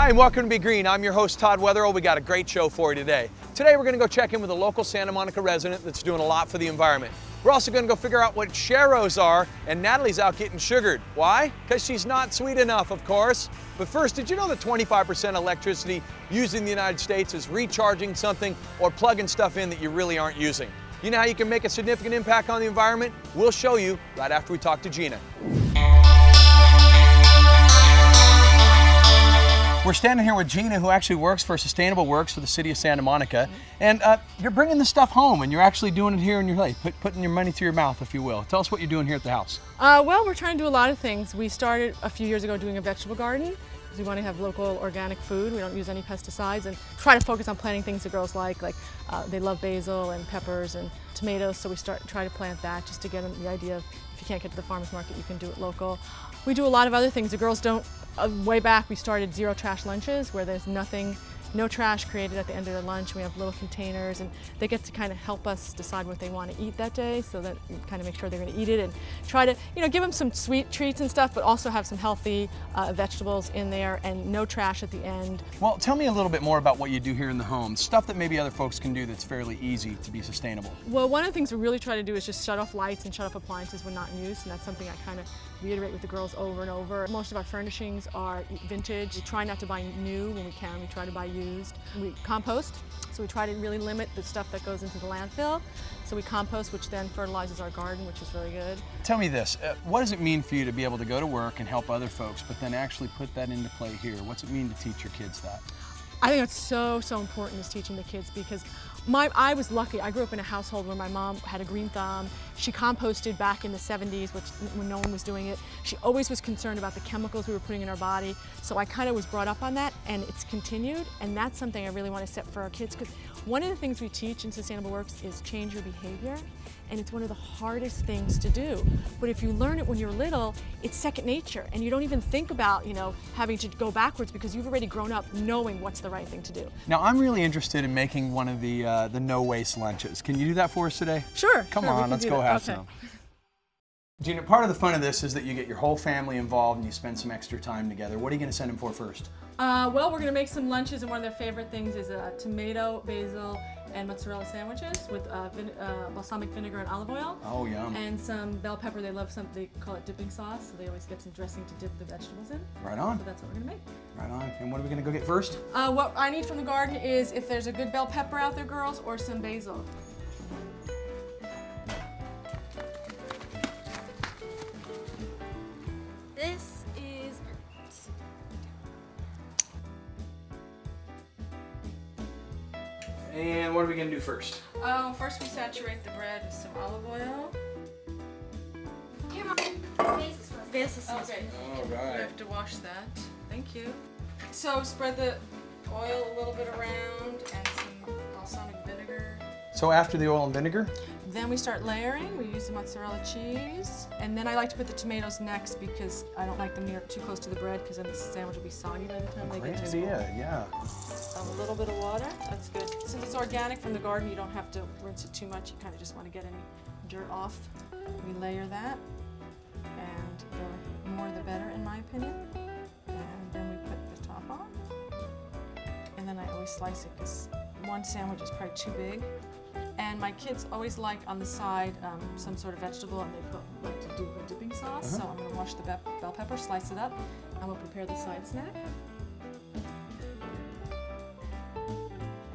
Hi, and welcome to Be Green. I'm your host, Todd Weatherill. We got a great show for you today. Today, we're going to go check in with a local Santa Monica resident that's doing a lot for the environment. We're also going to go figure out what Sharrows are, and Natalie's out getting sugared. Why? Because she's not sweet enough, of course. But first, did you know that 25% electricity used in the United States is recharging something or plugging stuff in that you really aren't using? You know how you can make a significant impact on the environment? We'll show you right after we talk to Gina. We're standing here with Gina, who actually works for Sustainable Works for the city of Santa Monica. And you're bringing the stuff home, and you're actually doing it here in your life, putting your money through your mouth, if you will. Tell us what you're doing here at the house. Well, we're trying to do a lot of things. We started a few years ago doing a vegetable garden because we want to have local organic food. We don't use any pesticides and try to focus on planting things the girls like they love basil and peppers and tomatoes, so we try to plant that just to get them the idea of if you can't get to the farmer's market, you can do it local. We do a lot of other things. The girls don't. Way back, we started zero trash lunches where there's no trash created at the end of their lunch. We have little containers, and they get to kind of help us decide what they want to eat that day, so that we kind of make sure they're going to eat it and try to, give them some sweet treats and stuff, but also have some healthy vegetables in there and no trash at the end. Well, tell me a little bit more about what you do here in the home, stuff that maybe other folks can do that's fairly easy to be sustainable. Well, one of the things we really try to do is just shut off lights and shut off appliances when not in use, and that's something I kind of reiterate with the girls over and over. Most of our furnishings are vintage. We try not to buy new when we can. We try to buy used. We compost, so we try to really limit the stuff that goes into the landfill. So we compost, which then fertilizes our garden, which is really good. Tell me this, what does it mean for you to be able to go to work and help other folks, but then actually put that into play here? What's it mean to teach your kids that? I think that's so important, is teaching the kids, because I was lucky. I grew up in a household where my mom had a green thumb. She composted back in the 70s, when no one was doing it. She always was concerned about the chemicals we were putting in our body. So I kind of was brought up on that, and it's continued. And that's something I really want to set for our kids, because one of the things we teach in Sustainable Works is change your behavior. And it's one of the hardest things to do. But if you learn it when you're little, it's second nature, and you don't even think about, having to go backwards, because you've already grown up knowing what's the right thing to do. Now, I'm really interested in making one of the no-waste lunches. Can you do that for us today? Sure. Come on, let's go have some. Gina, part of the fun of this is that you get your whole family involved and you spend some extra time together. What are you going to send them for first? Well, we're going to make some lunches, and one of their favorite things is tomato, basil, and mozzarella sandwiches with balsamic vinegar and olive oil. Oh, yum. And some bell pepper. They love they call it dipping sauce, so they always get some dressing to dip the vegetables in. Right on. So that's what we're going to make. Right on. And what are we going to go get first? What I need from the garden is if there's a good bell pepper out there, girls, or some basil. This is perfect. And what are we going to do first? First we saturate the bread with some olive oil. Here, Mom. Basil sauce. Okay. All right. You have to wash that. Thank you. So spread the oil a little bit around and some balsamic vinegar. So after the oil and vinegar? Then we start layering. We use the mozzarella cheese. And then I like to put the tomatoes next, because I don't like them near too close to the bread, because then the sandwich will be soggy by the time they get to the Great idea, yeah. A little bit of water, that's good. Since it's organic from the garden, you don't have to rinse it too much. You kind of just want to get any dirt off. We layer that, and the more the better, in my opinion. And then we put the top on. And then I always slice it, because one sandwich is probably too big. And my kids always like on the side some sort of vegetable, and they like to do a dipping sauce. So I'm going to wash the bell pepper, slice it up, and we'll prepare the side snack.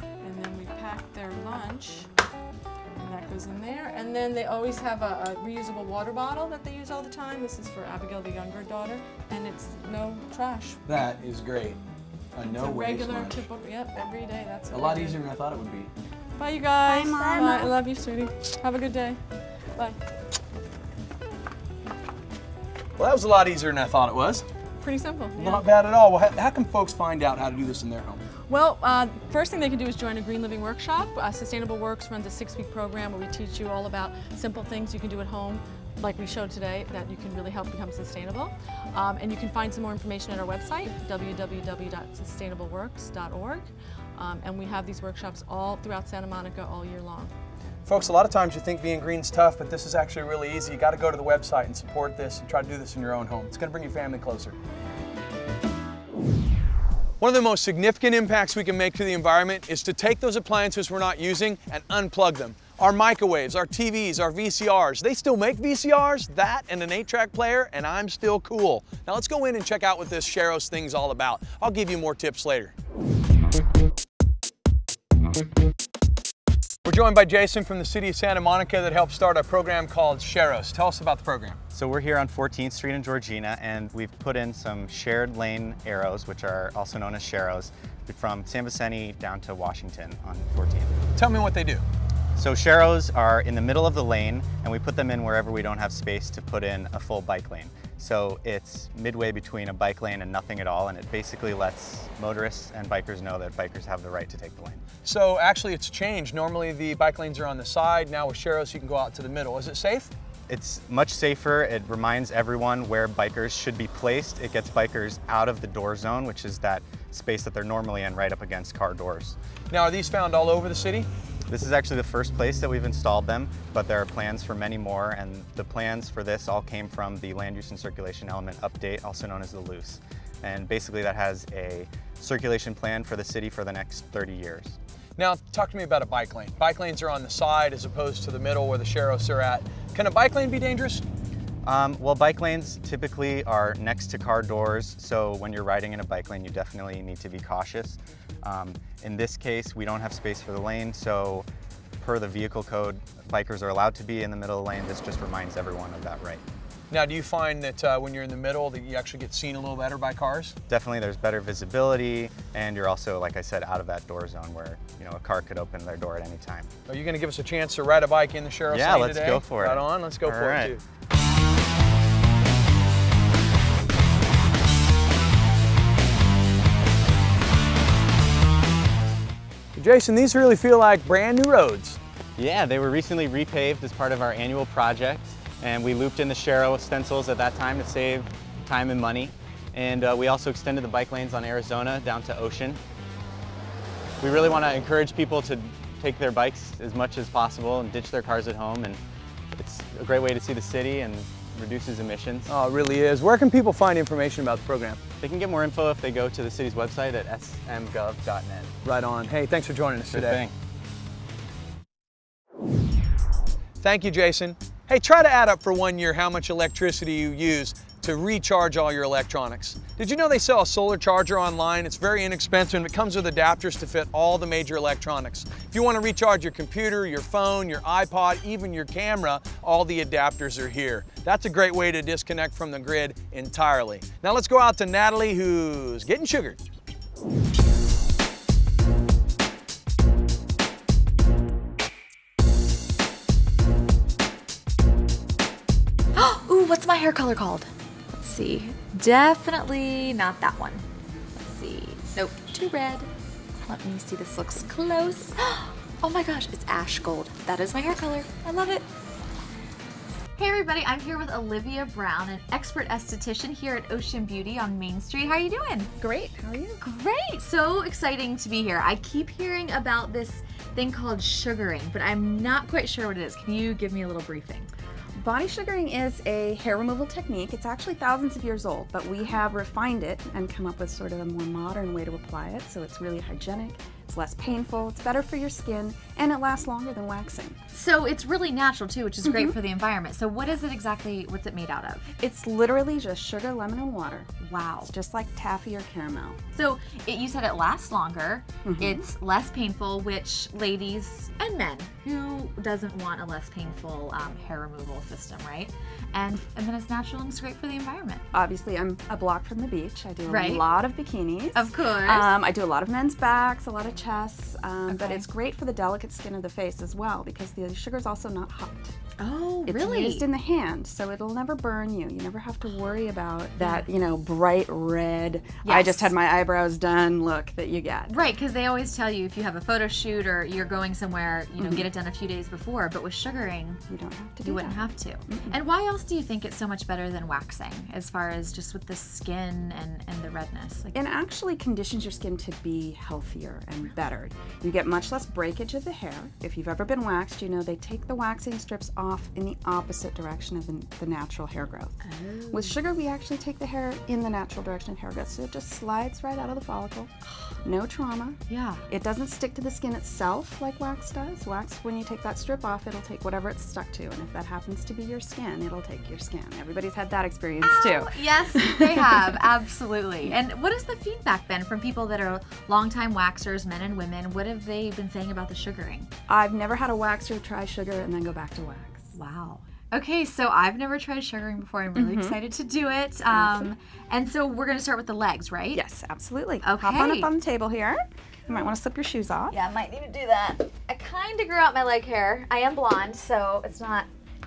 And then we pack their lunch, and that goes in there. And then they always have a reusable water bottle that they use all the time. This is for Abigail, the younger daughter, and it's no trash. That is great. A no waste regular, lunch. typical, yep, every day. That's a lot easier than I thought it would be. Bye, you guys. Bye, Mom. Bye. I love you, sweetie. Have a good day. Bye. Well, that was a lot easier than I thought it was. Pretty simple. Yeah. Not bad at all. Well, how can folks find out how to do this in their home? Well, first thing they can do is join a Green Living Workshop. Sustainable Works runs a 6-week program where we teach you all about simple things you can do at home, like we showed today, that you can really help become sustainable. And you can find some more information at our website, www.sustainableworks.org. And we have these workshops all throughout Santa Monica all year long. Folks, a lot of times you think being green's tough, but this is actually really easy. You got to go to the website and support this and try to do this in your own home. It's going to bring your family closer. One of the most significant impacts we can make to the environment is to take those appliances we're not using and unplug them. Our microwaves, our TVs, our VCRs, they still make VCRs, that and an 8-track player, and I'm still cool. Now let's go in and check out what this Sharrows thing's all about. I'll give you more tips later. We're joined by Jason from the city of Santa Monica that helped start a program called Sharrows. Tell us about the program. So we're here on 14th Street in Georgina, and we've put in some shared lane arrows, which are also known as Sharrows, from San Vicente down to Washington on 14th. Tell me what they do. So Sharrows are in the middle of the lane, and we put them in wherever we don't have space to put in a full bike lane. So it's midway between a bike lane and nothing at all, and it basically lets motorists and bikers know that bikers have the right to take the lane. So actually it's changed. Normally the bike lanes are on the side. Now with Sharrows you can go out to the middle. Is it safe? It's much safer. It reminds everyone where bikers should be placed. It gets bikers out of the door zone, which is that space that they're normally in right up against car doors. Now are these found all over the city? This is actually the first place that we've installed them, but there are plans for many more, and the plans for this all came from the Land Use and Circulation Element Update, also known as the LUCE. And basically that has a circulation plan for the city for the next 30 years. Now talk to me about a bike lane. Bike lanes are on the side as opposed to the middle where the Sharrows are at. Can a bike lane be dangerous? Well, bike lanes typically are next to car doors, so when you're riding in a bike lane, you definitely need to be cautious. In this case, we don't have space for the lane, so per the vehicle code, bikers are allowed to be in the middle of the lane. This just reminds everyone of that right. Now, do you find that when you're in the middle that you actually get seen a little better by cars? Definitely, there's better visibility, and you're also, like I said, out of that door zone where a car could open their door at any time. Are you going to give us a chance to ride a bike in the Sharrows lane today? Yeah, let's go for it. Right on, let's go for it too. Jason, these really feel like brand new roads. Yeah, they were recently repaved as part of our annual project, and we looped in the Sharrow stencils at that time to save time and money. And we also extended the bike lanes on Arizona down to Ocean. We really want to encourage people to take their bikes as much as possible and ditch their cars at home, and it's a great way to see the city and reduces emissions. Oh, it really is. Where can people find information about the program? They can get more info if they go to the city's website at smgov.net. Right on. Hey, thanks for joining us today. Thing. Thank you, Jason. Hey, try to add up for 1 year how much electricity you use to recharge all your electronics. Did you know they sell a solar charger online? It's very inexpensive and it comes with adapters to fit all the major electronics. If you want to recharge your computer, your phone, your iPod, even your camera, all the adapters are here. That's a great way to disconnect from the grid entirely. Now let's go out to Natalie, who's getting sugared. Ooh, what's my hair color called? Let's see. Definitely not that one. Let's see. Nope, too red. Let me see, this looks close. Oh my gosh, it's ash gold. That is my hair color. I love it. Hey everybody, I'm here with Olivia Brown, an expert esthetician here at Ocean Beauty on Main Street. How are you doing? Great, how are you? Great, so exciting to be here. I keep hearing about this thing called sugaring, but I'm not quite sure what it is. Can you give me a little briefing? Body sugaring is a hair removal technique. It's actually thousands of years old, but we have refined it and come up with sort of a more modern way to apply it, so it's really hygienic, it's less painful, it's better for your skin, and it lasts longer than waxing. So it's really natural too, which is great for the environment. So what is it exactly, what's it made out of? It's literally just sugar, lemon, and water. Wow. It's just like taffy or caramel. So you said it lasts longer, it's less painful, which ladies and men, who doesn't want a less painful hair removal system, right? And then it's natural and it's great for the environment. Obviously, I'm a block from the beach. I do a Right. lot of bikinis. Of course. I do a lot of men's backs, a lot of chests, but it's great for the delicate skin of the face as well because the sugar's also not hot. Oh, It's really? used in the hand, so it'll never burn you. You never have to worry about that, bright red, I just had my eyebrows done look that you get. Right, because they always tell you if you have a photo shoot or you're going somewhere, get it done a few days before, but with sugaring, You don't have to do you wouldn't that. have to. And why else do you think it's so much better than waxing as far as just with the skin and the redness? It actually conditions your skin to be healthier and better. You get much less breakage of the hair. If you've ever been waxed, you know they take the waxing strips off in the opposite direction of the natural hair growth. With sugar, we actually take the hair in the natural direction of hair growth, so it just slides right out of the follicle. No trauma. Yeah. It doesn't stick to the skin itself like wax does. Wax, when you take that strip off, it'll take whatever it's stuck to, and if that happens to be your skin, it'll take your skin. Everybody's had that experience too. Yes, they have, absolutely. And what has the feedback been from people that are longtime waxers, men and women? What have they been saying about the sugaring? I've never had a waxer try sugar and then go back to wax. Wow. Okay, so I've never tried sugaring before. I'm really excited to do it. And so we're going to start with the legs, right? Yes, absolutely. Okay. Hop on up on the table here. You might want to slip your shoes off. Yeah, I might need to do that. I kind of grew out my leg hair. I am blonde, so it's not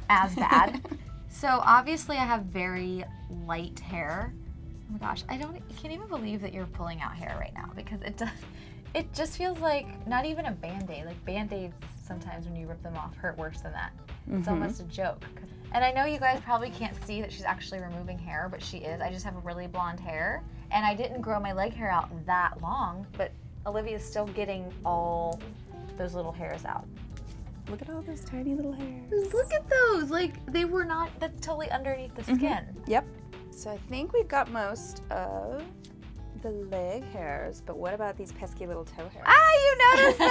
as bad. So obviously I have very light hair. Oh my gosh, I can't even believe that you're pulling out hair right now, because it just feels like not even a Band-Aid. Like Band-Aids sometimes when you rip them off hurt worse than that. It's almost a joke. And I know you guys probably can't see that she's actually removing hair, but she is. I just have a really blonde hair, and I didn't grow my leg hair out that long, but Olivia's still getting all those little hairs out. Look at all those tiny little hairs. Look at those, like they were not, that's totally underneath the skin. Yep. So I think we've got most of the leg hairs, but what about these pesky little toe hairs? Ah, you noticed them!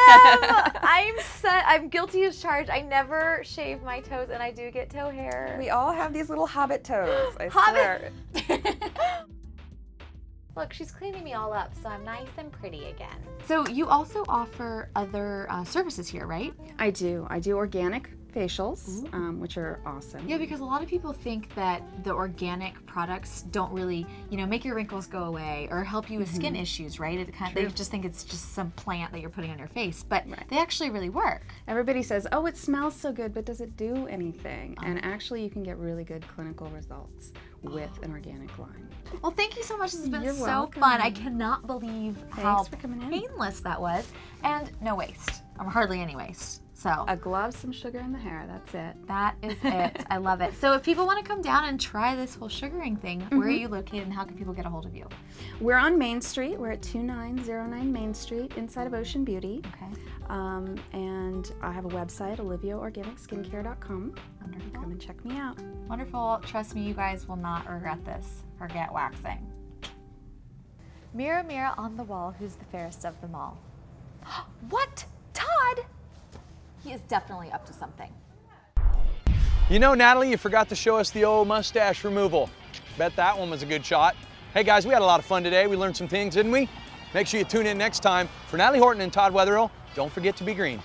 I'm guilty as charged. I never shave my toes, and I do get toe hair. We all have these little hobbit toes, I swear. Look, she's cleaning me all up, so I'm nice and pretty again. So you also offer other services here, right? I do. I do organic facials, which are awesome. Yeah, because a lot of people think that the organic products don't really, make your wrinkles go away or help you with skin issues, right? They just think it's just some plant that you're putting on your face, but they actually really work. Everybody says, oh, it smells so good, but does it do anything? And actually, you can get really good clinical results with an organic line. Well, thank you so much. This has been You're so welcome. fun. I cannot believe how for coming in. painless that was. And no waste. Hardly any waste. So A glove, some sugar in the hair, that's it. that is it. I love it. So if people want to come down and try this whole sugaring thing, where are you located and how can people get a hold of you? We're on Main Street. We're at 2909 Main Street inside of Ocean Beauty. Okay. And I have a website, oliviaorganicskincare.com. Wonderful. Come and check me out. Wonderful. Trust me, you guys will not regret this. Forget waxing. Mirror, mirror on the wall, who's the fairest of them all? What? Todd? He is definitely up to something. You know, Natalie, you forgot to show us the old mustache removal. Bet that one was a good shot. Hey guys, we had a lot of fun today. We learned some things, didn't we? Make sure you tune in next time. For Natalie Horton and Todd Weatherill, don't forget to be green.